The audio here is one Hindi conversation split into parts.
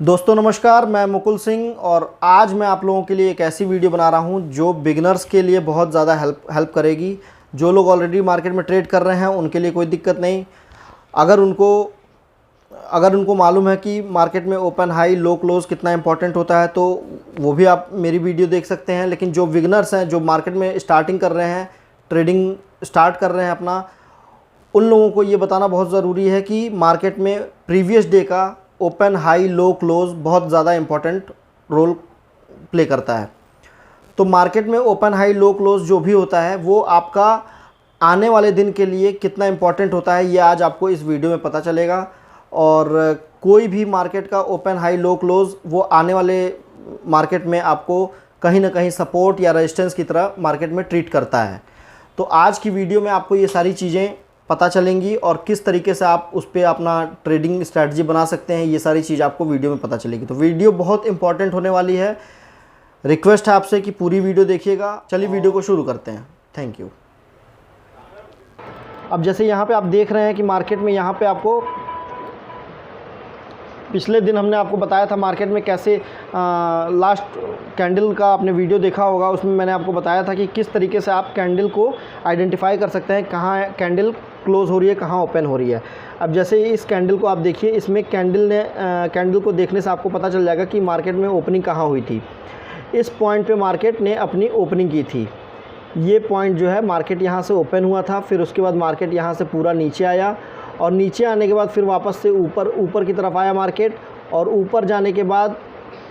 दोस्तों नमस्कार, मैं मुकुल सिंह और आज मैं आप लोगों के लिए एक ऐसी वीडियो बना रहा हूं जो बिगिनर्स के लिए बहुत ज़्यादा हेल्प करेगी। जो लोग ऑलरेडी मार्केट में ट्रेड कर रहे हैं उनके लिए कोई दिक्कत नहीं। अगर उनको मालूम है कि मार्केट में ओपन हाई लो क्लोज कितना इंपॉर्टेंट होता है तो वो भी आप मेरी वीडियो देख सकते हैं। लेकिन जो बिगिनर्स हैं, जो मार्केट में स्टार्टिंग कर रहे हैं, ट्रेडिंग स्टार्ट कर रहे हैं अपना, उन लोगों को ये बताना बहुत ज़रूरी है कि मार्केट में प्रीवियस डे का ओपन हाई लो क्लोज बहुत ज़्यादा इम्पॉर्टेंट रोल प्ले करता है। तो मार्केट में ओपन हाई लो क्लोज जो भी होता है वो आपका आने वाले दिन के लिए कितना इम्पॉर्टेंट होता है ये आज आपको इस वीडियो में पता चलेगा। और कोई भी मार्केट का ओपन हाई लो क्लोज वो आने वाले मार्केट में आपको कहीं ना कहीं सपोर्ट या रेजिस्टेंस की तरह मार्केट में ट्रीट करता है। तो आज की वीडियो में आपको ये सारी चीज़ें पता चलेंगी और किस तरीके से आप उस पर अपना ट्रेडिंग स्ट्रैटेजी बना सकते हैं, ये सारी चीज़ आपको वीडियो में पता चलेगी। तो वीडियो बहुत इंपॉर्टेंट होने वाली है। रिक्वेस्ट है आपसे कि पूरी वीडियो देखिएगा। चलिए वीडियो को शुरू करते हैं। Thank you. अब जैसे यहाँ पे आप देख रहे हैं कि मार्केट में यहाँ पे आपको पिछले दिन हमने आपको बताया था मार्केट में कैसे लास्ट कैंडल का आपने वीडियो देखा होगा, उसमें मैंने आपको बताया था कि किस तरीके से आप कैंडल को आइडेंटिफाई कर सकते हैं, कहाँ कैंडल क्लोज हो रही है, कहाँ ओपन हो रही है। अब जैसे इस कैंडल को आप देखिए, इसमें कैंडल को देखने से आपको पता चल जाएगा कि मार्केट में ओपनिंग कहाँ हुई थी। इस पॉइंट पे मार्केट ने अपनी ओपनिंग की थी। ये पॉइंट जो है मार्केट यहाँ से ओपन हुआ था, फिर उसके बाद मार्केट यहाँ से पूरा नीचे आया और नीचे आने के बाद फिर वापस से ऊपर की तरफ आया मार्केट, और ऊपर जाने के बाद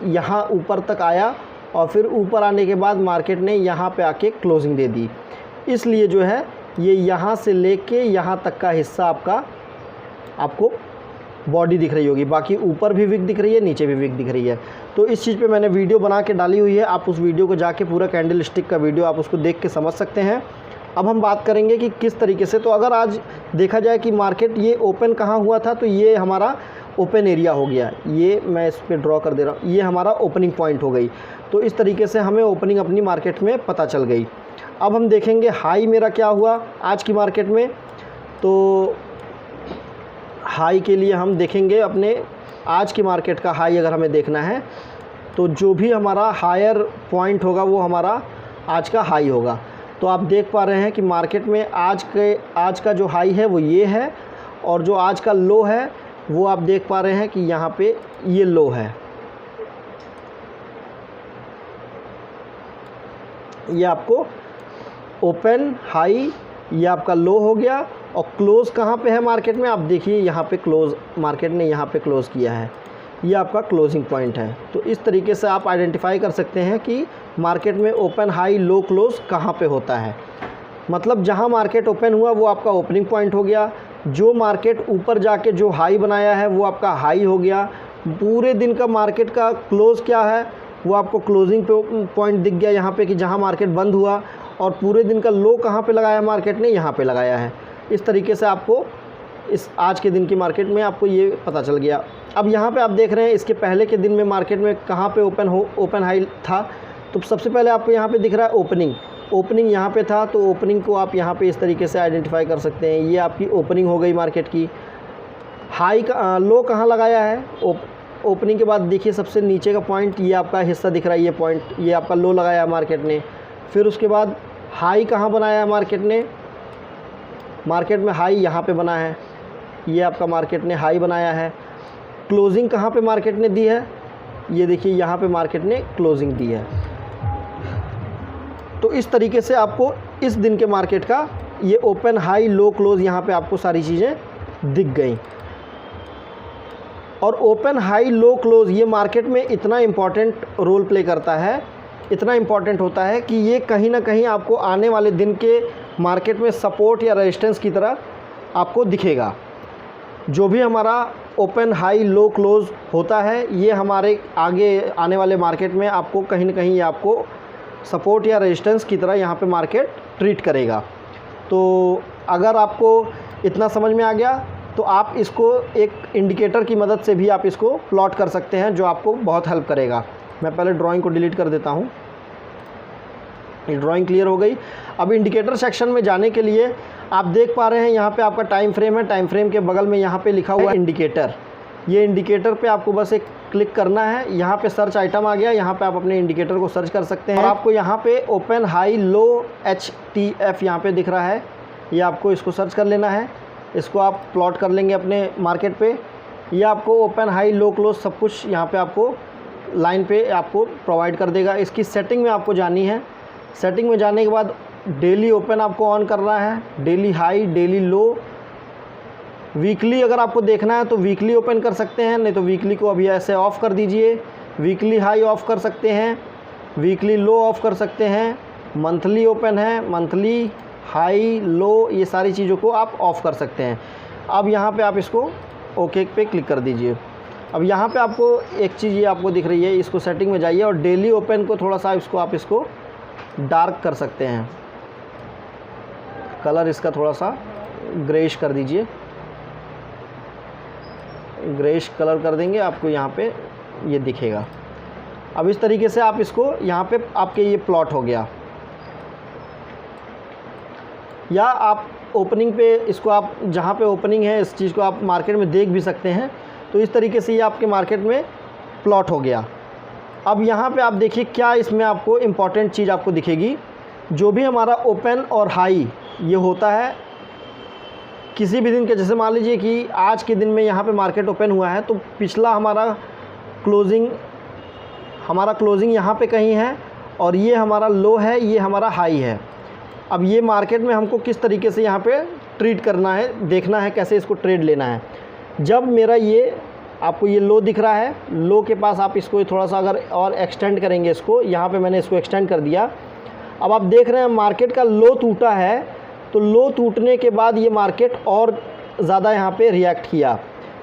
यहाँ ऊपर तक आया और फिर ऊपर आने के बाद मार्केट ने यहाँ पे आके क्लोजिंग दे दी। इसलिए जो है ये यहाँ से लेके यहाँ तक का हिस्सा आपको बॉडी दिख रही होगी, बाकी ऊपर भी विक दिख रही है, नीचे भी विक दिख रही है। तो इस चीज़ पे मैंने वीडियो बना के डाली हुई है, आप उस वीडियो को जाके पूरा कैंडल स्टिक का वीडियो आप उसको देख के समझ सकते हैं। अब हम बात करेंगे कि किस तरीके से। तो अगर आज देखा जाए कि मार्केट ये ओपन कहाँ हुआ था, तो ये हमारा ओपन एरिया हो गया। ये मैं इस पर ड्रॉ कर दे रहा हूँ, ये हमारा ओपनिंग पॉइंट हो गई। तो इस तरीके से हमें ओपनिंग अपनी मार्केट में पता चल गई। अब हम देखेंगे हाई मेरा क्या हुआ आज की मार्केट में। तो हाई के लिए हम देखेंगे अपने आज की मार्केट का हाई अगर हमें देखना है तो जो भी हमारा हायर पॉइंट होगा वो हमारा आज का हाई होगा। तो आप देख पा रहे हैं कि मार्केट में आज का जो हाई है वो ये है, और जो आज का लो है वो आप देख पा रहे हैं कि यहाँ पे ये लो है। ये आपको ओपन हाई, ये आपका लो हो गया। और क्लोज़ कहाँ पे है मार्केट में, आप देखिए यहाँ पे क्लोज़ मार्केट ने यहाँ पे क्लोज़ किया है, ये आपका क्लोजिंग पॉइंट है। तो इस तरीके से आप आइडेंटिफाई कर सकते हैं कि मार्केट में ओपन हाई लो क्लोज़ कहाँ पे होता है। मतलब जहाँ मार्केट ओपन हुआ वो आपका ओपनिंग पॉइंट हो गया, जो मार्केट ऊपर जाके जो हाई बनाया है वो आपका हाई हो गया। पूरे दिन का मार्केट का क्लोज़ क्या है वो आपको क्लोजिंग पॉइंट दिख गया यहाँ पे कि जहाँ मार्केट बंद हुआ, और पूरे दिन का लो कहाँ पे लगाया मार्केट ने, यहाँ पे लगाया है। इस तरीके से आपको इस आज के दिन की मार्केट में आपको ये पता चल गया। अब यहाँ पे आप देख रहे हैं इसके पहले के दिन में मार्केट में कहाँ पे ओपन हाई था। तो सबसे पहले आपको यहाँ पे दिख रहा है ओपनिंग यहाँ पे था। तो ओपनिंग को आप यहाँ पे इस तरीके से आइडेंटिफाई कर सकते हैं। ये आपकी ओपनिंग हो गई मार्केट की। हाई का लो कहाँ लगाया है, ओपनिंग के बाद देखिए सबसे नीचे का पॉइंट ये आपका हिस्सा दिख रहा है, ये पॉइंट ये आपका लो लगाया है मार्केट ने। फिर उसके बाद हाई कहाँ बनाया है मार्केट ने, मार्केट में हाई यहाँ पे बना है, ये आपका मार्केट ने हाई बनाया है। क्लोजिंग कहाँ पे मार्केट ने दी है, ये देखिए यहाँ पे मार्केट ने क्लोजिंग दी है। तो इस तरीके से आपको इस दिन के मार्केट का ये ओपन हाई लो क्लोज यहाँ पे आपको सारी चीज़ें दिख गई। और ओपन हाई लो क्लोज ये मार्केट में इतना इम्पॉर्टेंट रोल प्ले करता है, इतना इम्पॉर्टेंट होता है कि ये कहीं ना कहीं आपको आने वाले दिन के मार्केट में सपोर्ट या रेजिस्टेंस की तरह आपको दिखेगा। जो भी हमारा ओपन हाई लो क्लोज होता है ये हमारे आगे आने वाले मार्केट में आपको कहीं ना कहीं आपको सपोर्ट या रेजिस्टेंस की तरह यहाँ पे मार्केट ट्रीट करेगा। तो अगर आपको इतना समझ में आ गया तो आप इसको एक इंडिकेटर की मदद से भी आप इसको प्लॉट कर सकते हैं, जो आपको बहुत हेल्प करेगा। मैं पहले ड्राइंग को डिलीट कर देता हूँ। ड्राइंग क्लियर हो गई। अब इंडिकेटर सेक्शन में जाने के लिए आप देख पा रहे हैं यहाँ पे आपका टाइम फ्रेम है, टाइम फ्रेम के बगल में यहाँ पे लिखा हुआ है इंडिकेटर। ये इंडिकेटर पे आपको बस एक क्लिक करना है। यहाँ पे सर्च आइटम आ गया, यहाँ पे आप अपने इंडिकेटर को सर्च कर सकते हैं। और आपको यहाँ पे ओपन हाई लो HTF यहाँ पे दिख रहा है, ये आपको इसको सर्च कर लेना है। इसको आप प्लॉट कर लेंगे अपने मार्केट पे। ये आपको ओपन हाई लो क्लोज सब कुछ यहाँ पे आपको लाइन पे आपको प्रोवाइड कर देगा। इसकी सेटिंग में आपको जानी है। सेटिंग में जाने के बाद डेली ओपन आपको ऑन करना है, डेली हाई, डेली लो। वीकली अगर आपको देखना है तो वीकली ओपन कर सकते हैं, नहीं तो वीकली को अभी ऐसे ऑफ़ कर दीजिए। वीकली हाई ऑफ़ कर सकते हैं, वीकली लो ऑफ़ कर सकते हैं। मंथली ओपन है, मंथली हाई लो ये सारी चीज़ों को आप ऑफ़ कर सकते हैं। अब यहाँ पे आप इसको ओके पे क्लिक कर दीजिए। अब यहाँ पे आपको एक चीज़ ये आपको दिख रही है, इसको सेटिंग में जाइए और डेली ओपन को थोड़ा सा इसको डार्क कर सकते हैं। कलर इसका थोड़ा सा ग्रेइश कर दीजिए, ग्रेइश कलर कर देंगे, आपको यहाँ पे ये दिखेगा। अब इस तरीके से आप इसको यहाँ पे आपके ये प्लॉट हो गया। या आप ओपनिंग पे इसको आप जहाँ पे ओपनिंग है इस चीज़ को आप मार्केट में देख भी सकते हैं। तो इस तरीके से ये आपके मार्केट में प्लॉट हो गया। अब यहाँ पे आप देखिए क्या इसमें आपको इम्पॉर्टेंट चीज़ आपको दिखेगी। जो भी हमारा ओपन और हाई ये होता है किसी भी दिन के, जैसे मान लीजिए कि आज के दिन में यहाँ पे मार्केट ओपन हुआ है तो पिछला हमारा क्लोजिंग यहाँ पे कहीं है और ये हमारा लो है, ये हमारा हाई है। अब ये मार्केट में हमको किस तरीके से यहाँ पे ट्रीट करना है, देखना है कैसे इसको ट्रेड लेना है। जब मेरा ये आपको ये लो दिख रहा है, लो के पास आप इसको थोड़ा सा अगर और एक्सटेंड करेंगे इसको, यहाँ पे मैंने इसको एक्सटेंड कर दिया। अब आप देख रहे हैं मार्केट का लो टूटा है, तो लो टूटने के बाद ये मार्केट और ज़्यादा यहाँ पे रिएक्ट किया।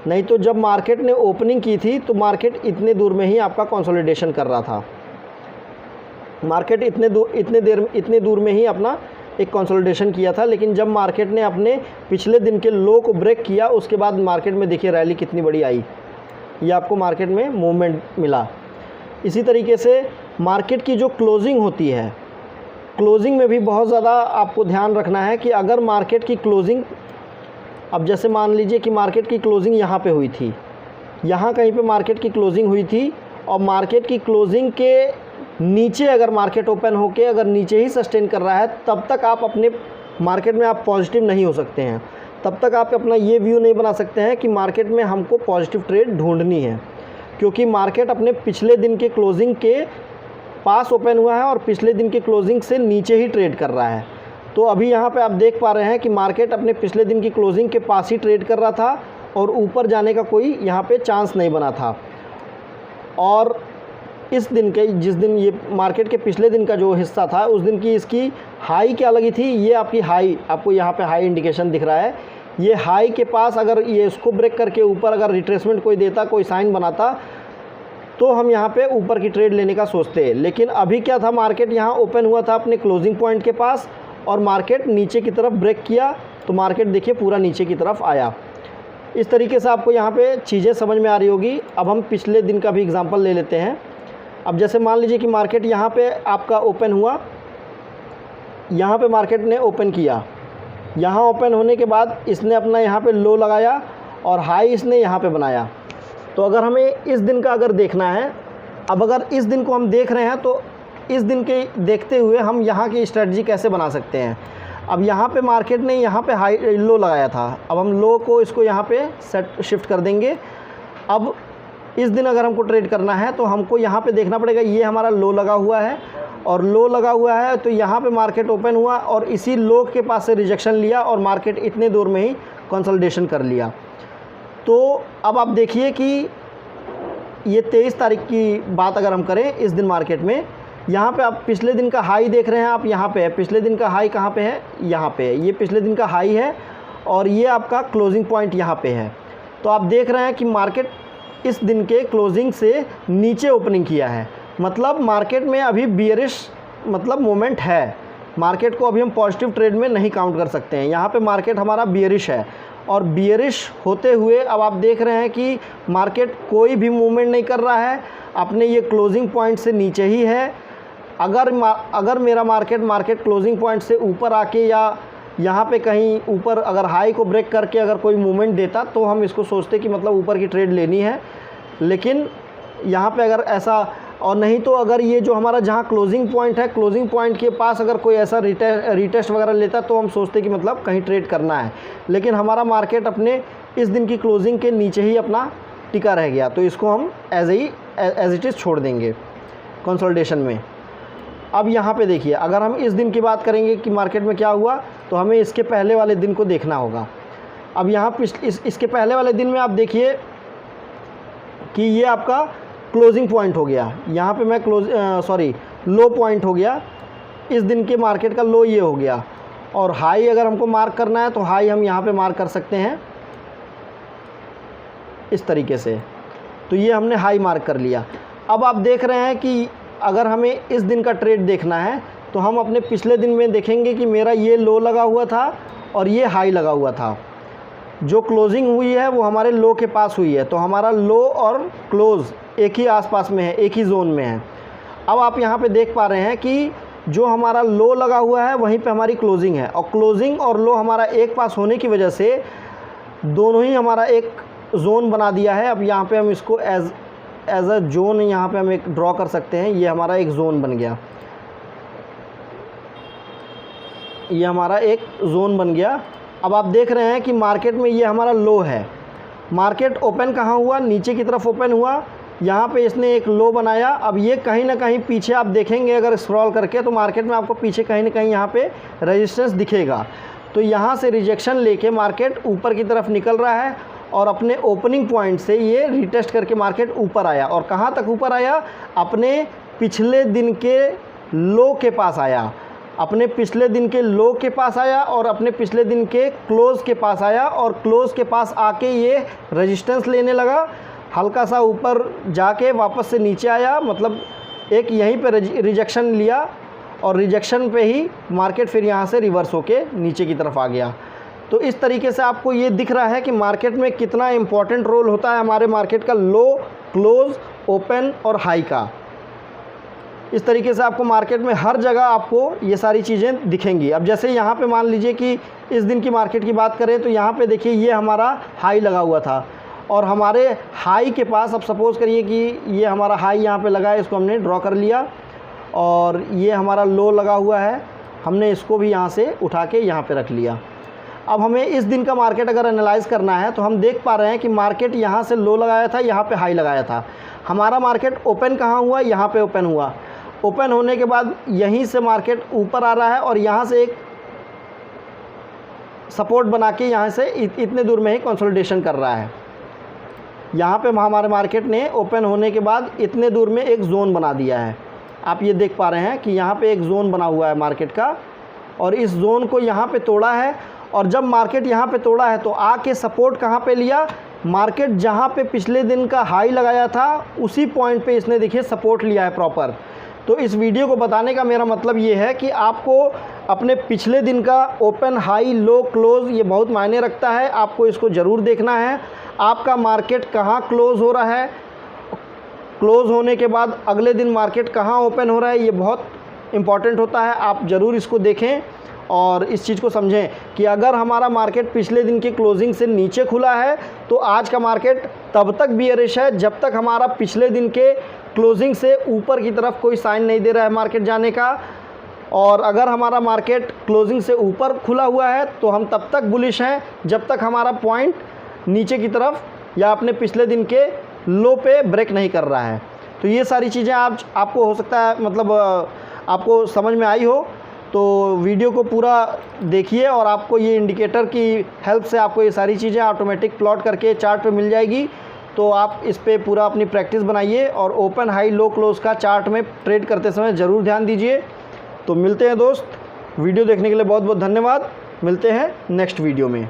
नहीं तो जब मार्केट ने ओपनिंग की थी तो मार्केट इतने दूर में ही आपका कंसोलिडेशन कर रहा था। मार्केट इतने दूर में ही अपना एक कंसोलिडेशन किया था। लेकिन जब मार्केट ने अपने पिछले दिन के लो को ब्रेक किया उसके बाद मार्केट में देखिए रैली कितनी बड़ी आई, ये आपको मार्केट में मूवमेंट मिला। इसी तरीके से मार्केट की जो क्लोजिंग होती है, क्लोजिंग में भी बहुत ज़्यादा आपको ध्यान रखना है कि अगर मार्केट की क्लोजिंग, अब जैसे मान लीजिए कि मार्केट की क्लोजिंग यहाँ पे हुई थी, यहाँ कहीं पे मार्केट की क्लोजिंग हुई थी और मार्केट की क्लोजिंग के नीचे अगर मार्केट ओपन होके अगर नीचे ही सस्टेन कर रहा है, तब तक आप अपने मार्केट में आप पॉजिटिव नहीं हो सकते हैं। तब तक आप अपना ये व्यू नहीं बना सकते हैं कि मार्केट में हमको पॉजिटिव ट्रेड ढूंढनी है, क्योंकि मार्केट अपने पिछले दिन के क्लोजिंग के पास ओपन हुआ है और पिछले दिन के क्लोजिंग से नीचे ही ट्रेड कर रहा है। तो अभी यहाँ पे आप देख पा रहे हैं कि मार्केट अपने पिछले दिन की क्लोजिंग के पास ही ट्रेड कर रहा था और ऊपर जाने का कोई यहाँ पे चांस नहीं बना था। और इस दिन के, जिस दिन ये मार्केट के पिछले दिन का जो हिस्सा था, उस दिन की इसकी हाई क्या लगी थी, ये आपकी हाई, आपको यहाँ पे हाई इंडिकेशन दिख रहा है। ये हाई के पास अगर ये इसको ब्रेक करके ऊपर अगर रिट्रेसमेंट कोई देता, कोई साइन बनाता, तो हम यहाँ पे ऊपर की ट्रेड लेने का सोचते हैं। लेकिन अभी क्या था, मार्केट यहाँ ओपन हुआ था अपने क्लोजिंग पॉइंट के पास और मार्केट नीचे की तरफ ब्रेक किया, तो मार्केट देखिए पूरा नीचे की तरफ आया। इस तरीके से आपको यहाँ पे चीज़ें समझ में आ रही होगी। अब हम पिछले दिन का भी एग्जांपल ले लेते हैं। अब जैसे मान लीजिए कि मार्केट यहाँ पे आपका ओपन हुआ, यहाँ पे मार्केट ने ओपन किया, यहाँ ओपन होने के बाद इसने अपना यहाँ पे लो लगाया और हाई इसने यहाँ पे बनाया। तो अगर हमें इस दिन का अगर देखना है, अब अगर इस दिन को हम देख रहे हैं तो इस दिन के देखते हुए हम यहाँ की स्ट्रेटजी कैसे बना सकते हैं। अब यहाँ पे मार्केट ने यहाँ पे हाई लो लगाया था, अब हम लो को इसको यहाँ पे शिफ्ट कर देंगे। अब इस दिन अगर हमको ट्रेड करना है तो हमको यहाँ पे देखना पड़ेगा, ये हमारा लो लगा हुआ है और लो लगा हुआ है, तो यहाँ पे मार्केट ओपन हुआ और इसी लो के पास से रिजेक्शन लिया और मार्केट इतने दूर में ही कंसोलिडेशन कर लिया। तो अब आप देखिए कि ये 23 तारीख की बात अगर हम करें, इस दिन मार्केट में यहाँ पे आप पिछले दिन का हाई देख रहे हैं, आप यहाँ पे है, पिछले दिन का हाई कहाँ पे है, यहाँ पे है, ये पिछले दिन का हाई है और ये आपका क्लोजिंग पॉइंट यहाँ पे है। तो आप देख रहे हैं कि मार्केट इस दिन के क्लोजिंग से नीचे ओपनिंग किया है, मतलब मार्केट में अभी बियरिश मतलब मोमेंट है। मार्केट को अभी हम पॉजिटिव ट्रेड में नहीं काउंट कर सकते हैं। यहाँ पे मार्केट हमारा बियरिश है और बियरिश होते हुए अब आप देख रहे हैं कि मार्केट कोई भी मूवमेंट नहीं कर रहा है, अपने ये क्लोजिंग पॉइंट से नीचे ही है। अगर मेरा मार्केट क्लोजिंग पॉइंट से ऊपर आके या यहाँ पे कहीं ऊपर अगर हाई को ब्रेक करके अगर कोई मूवमेंट देता तो हम इसको सोचते कि मतलब ऊपर की ट्रेड लेनी है। लेकिन यहाँ पे अगर ऐसा, और नहीं तो अगर ये जो हमारा जहाँ क्लोजिंग पॉइंट है, क्लोजिंग पॉइंट के पास अगर कोई ऐसा रिटेस्ट वगैरह लेता तो हम सोचते कि मतलब कहीं ट्रेड करना है। लेकिन हमारा मार्केट अपने इस दिन की क्लोजिंग के नीचे ही अपना टिका रह गया, तो इसको हम एज इट इज़ छोड़ देंगे कंसोलिडेशन में। अब यहाँ पे देखिए, अगर हम इस दिन की बात करेंगे कि मार्केट में क्या हुआ, तो हमें इसके पहले वाले दिन को देखना होगा। अब यहाँ इसके पहले वाले दिन में आप देखिए कि ये आपका क्लोजिंग पॉइंट हो गया। यहाँ पे मैं लो पॉइंट हो गया, इस दिन के मार्केट का लो ये हो गया। और हाई अगर हमको मार्क करना है तो हाई हम यहाँ पे मार्क कर सकते हैं इस तरीके से। तो ये हमने हाई मार्क कर लिया। अब आप देख रहे हैं कि अगर हमें इस दिन का ट्रेड देखना है तो हम अपने पिछले दिन में देखेंगे कि मेरा ये लो लगा हुआ था और ये हाई लगा हुआ था। जो क्लोजिंग हुई है वो हमारे लो के पास हुई है, तो हमारा लो और क्लोज़ एक ही आसपास में है, एक ही जोन में है। अब आप यहाँ पे देख पा रहे हैं कि जो हमारा लो लगा हुआ है वहीं पे हमारी क्लोजिंग है, और क्लोजिंग और लो हमारा एक पास होने की वजह से दोनों ही हमारा एक जोन बना दिया है। अब यहाँ पे हम इसको एज अ जोन यहाँ पे हम एक ड्रॉ कर सकते हैं। ये हमारा एक जोन बन गया, ये हमारा एक जोन बन गया। अब आप देख रहे हैं कि मार्केट में ये हमारा लो है। मार्केट ओपन कहाँ हुआ, नीचे की तरफ ओपन हुआ। यहाँ पे इसने एक लो बनाया। अब ये कहीं ना कहीं पीछे आप देखेंगे अगर स्क्रॉल करके, तो मार्केट में आपको पीछे कहीं ना कहीं यहाँ पे रेजिस्टेंस दिखेगा। तो यहाँ से रिजेक्शन लेके मार्केट ऊपर की तरफ निकल रहा है और अपने ओपनिंग पॉइंट से ये रिटेस्ट करके मार्केट ऊपर आया। और कहाँ तक ऊपर आया, अपने पिछले दिन के लो के पास आया, अपने पिछले दिन के लो के पास आया और अपने पिछले दिन के क्लोज़ के पास आया। और क्लोज़ के पास आके ये रेजिस्टेंस लेने लगा, हल्का सा ऊपर जाके वापस से नीचे आया, मतलब एक यहीं पे रिजेक्शन लिया और रिजेक्शन पे ही मार्केट फिर यहाँ से रिवर्स होके नीचे की तरफ आ गया। तो इस तरीके से आपको ये दिख रहा है कि मार्केट में कितना इम्पॉर्टेंट रोल होता है हमारे मार्केट का लो, क्लोज़, ओपन और हाई का। इस तरीके से आपको मार्केट में हर जगह आपको ये सारी चीज़ें दिखेंगी। अब जैसे यहाँ पे मान लीजिए कि इस दिन की मार्केट की बात करें तो यहाँ पे देखिए ये हमारा हाई लगा हुआ था और हमारे हाई के पास, अब सपोज़ करिए कि ये हमारा हाई यहाँ पे लगा है, इसको हमने ड्रॉ कर लिया और ये हमारा लो लगा हुआ है, हमने इसको भी यहाँ से उठा के यहाँ पे रख लिया। अब हमें इस दिन का मार्केट अगर एनालाइज करना है तो हम देख पा रहे हैं कि मार्केट यहाँ से लो लगाया था, यहाँ पे हाई लगाया था। हमारा मार्केट ओपन कहाँ हुआ, यहाँ पे ओपन हुआ। ओपन होने के बाद यहीं से मार्केट ऊपर आ रहा है और यहाँ से एक सपोर्ट बना के यहाँ से इतने दूर में ही कंसोलिडेशन कर रहा है। यहाँ पे हमारे मार्केट ने ओपन होने के बाद इतने दूर में एक जोन बना दिया है। आप ये देख पा रहे हैं कि यहाँ पे एक जोन बना हुआ है मार्केट का, और इस जोन को यहाँ पे तोड़ा है। और जब मार्केट यहाँ पे तोड़ा है तो आके सपोर्ट कहाँ पे लिया, मार्केट जहाँ पे पिछले दिन का हाई लगाया था उसी पॉइंट पे इसने देखिए सपोर्ट लिया है प्रॉपर। तो इस वीडियो को बताने का मेरा मतलब ये है कि आपको अपने पिछले दिन का ओपन, हाई, लो, क्लोज़ ये बहुत मायने रखता है। आपको इसको ज़रूर देखना है, आपका मार्केट कहाँ क्लोज़ हो रहा है, क्लोज़ होने के बाद अगले दिन मार्केट कहाँ ओपन हो रहा है, ये बहुत इम्पॉर्टेंट होता है। आप ज़रूर इसको देखें और इस चीज़ को समझें कि अगर हमारा मार्केट पिछले दिन की क्लोजिंग से नीचे खुला है तो आज का मार्केट तब तक बियरिश है जब तक हमारा पिछले दिन के क्लोजिंग से ऊपर की तरफ कोई साइन नहीं दे रहा है मार्केट जाने का। और अगर हमारा मार्केट क्लोजिंग से ऊपर खुला हुआ है तो हम तब तक बुलिश हैं जब तक हमारा पॉइंट नीचे की तरफ या अपने पिछले दिन के लो पे ब्रेक नहीं कर रहा है। तो ये सारी चीज़ें आपको हो सकता है मतलब आपको समझ में आई हो, तो वीडियो को पूरा देखिए और आपको ये इंडिकेटर की हेल्प से आपको ये सारी चीज़ें ऑटोमेटिक प्लॉट करके चार्ट पे मिल जाएगी। तो आप इस पे पूरा अपनी प्रैक्टिस बनाइए और ओपन, हाई, लो, क्लोज़ का चार्ट में ट्रेड करते समय ज़रूर ध्यान दीजिए। तो मिलते हैं दोस्त, वीडियो देखने के लिए बहुत बहुत धन्यवाद। मिलते हैं नेक्स्ट वीडियो में।